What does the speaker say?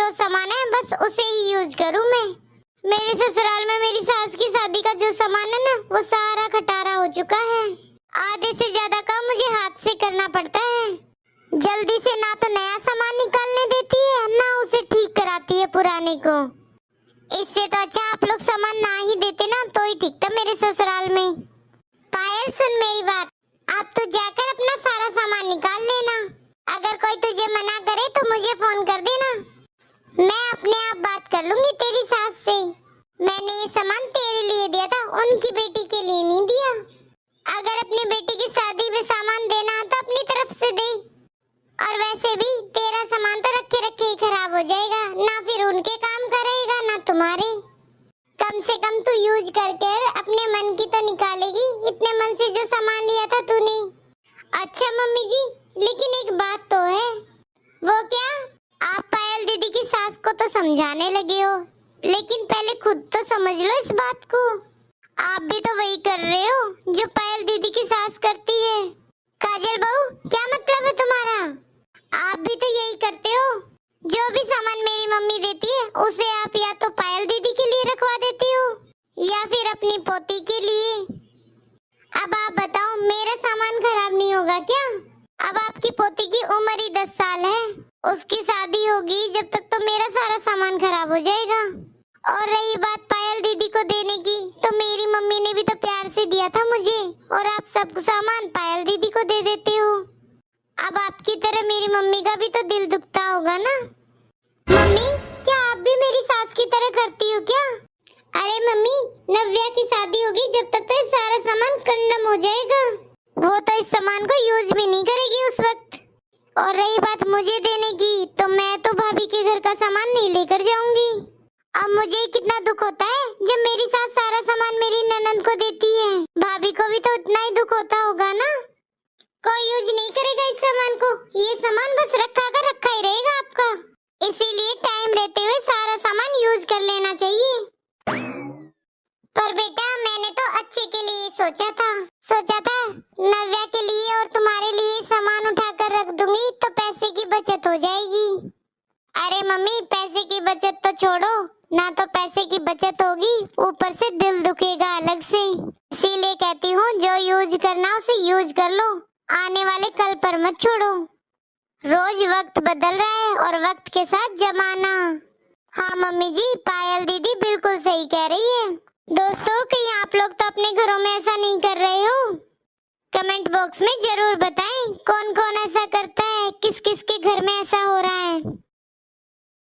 जो सामान है बस उसे ही यूज करूँ मैं। मेरे ससुराल में मेरी सास की शादी का जो सामान है ना वो सारा खटारा हो चुका है। आधे से ज्यादा काम मुझे हाथ से करना पड़ता है। जल्दी से ना तो नया सामान निकालने देती है ना उसे ठीक कराती है पुराने को। इससे तो अच्छा आप लोग सामान ना ही देते ना तो ही ठीक था मेरे ससुराल में। पायल सुन मेरी बात, आप तो जाकर अपना सारा सामान निकाल लेना। अगर कोई तुझे मना करे तो मुझे फोन कर देना, मैं अपने आप बात कर लूंगी तेरी सास से। मैंने ये सामान तेरे लिए दिया था, उनकी बेटी के लिए नहीं दिया। अगर अपनी बेटी की शादी में सामान देना है तो अपनी तरफ से दे। और वैसे भी तेरा सामान तो रखे रखे ही खराब हो जाएगा, ना फिर उनके काम करेगा ना तुम्हारे। कम से कम तू यूज करके अपने मन की तो निकालेगी, इतने मन से जो सामान लिया था तूने। अच्छा मम्मी जी, लेकिन एक बात तो है। वो क्या? आप पायल दीदी की सास को तो समझाने लगे हो, लेकिन पहले खुद तो समझ लो इस बात को। आप भी तो वही कर रहे हो जो पायल दीदी की सास करती है। काजल बहू, क्या मतलब है तुम्हारा? आप भी तो यही करते हो। जो भी सामान मेरी मम्मी देती है उसे आप या तो पायल दीदी के लिए रखवा देती हो या फिर अपनी पोती के लिए। अब आप बताओ, मेरा सामान खराब नहीं होगा क्या? अब आपकी पोती की उम्र ही 10 साल है, उसकी शादी होगी जब तक तो मेरा सारा सामान खराब हो जाएगा। और रही बात पायल दीदी को देने की, तो मेरी मम्मी ने भी तो प्यार से दिया था मुझे, और आप सब सामान पायल दीदी को दे देते हो। अब आपकी तरह मेरी मम्मी का भी तो दिल दुखता होगा ना। मम्मी, क्या आप भी मेरी सास की तरह करती हो क्या? अरे मम्मी, नव्या की शादी होगी जब तक तो सारा सामान कंडम हो जाएगा। वो तो इस सामान को यूज भी नहीं करेगी उस वक्त। और रही बात मुझे देने की, तो मैं तो भाभी के घर का सामान नहीं लेकर जाऊंगी। अब मुझे कितना दुख होता है जब मेरी सास सारा सामान मेरी ननद को देती है। भाभी को भी तो उतना ही दुख होता होगा ना। कोई यूज नहीं करेगा इस सामान को, ये सामान बस रखा ही रहेगा आपका। इसीलिए टाइम रहते हुए सारा सामान यूज कर लेना चाहिए। पर बेटा, मैंने तो अच्छे के लिए सोचा था नव्या के लिए और तुम्हारे लिए सामान उठाकर रख दूंगी तो पैसे की बचत हो जाएगी। अरे मम्मी, पैसे की बचत तो छोड़ो, ना तो पैसे की बचत होगी, ऊपर से दिल दुखेगा अलग से। इसीलिए कहती हूँ जो यूज करना उसे यूज कर लो, आने वाले कल पर मत छोड़ो। रोज वक्त बदल रहा है और वक्त के साथ जमाना। हाँ मम्मी जी, पायल दीदी बिल्कुल सही कह रही है। दोस्तों, कहीं आप लोग तो अपने घरों में ऐसा नहीं कर रहे हो? कमेंट बॉक्स में जरूर बताएं कौन कौन ऐसा करता है, किस किस के घर में ऐसा हो रहा है।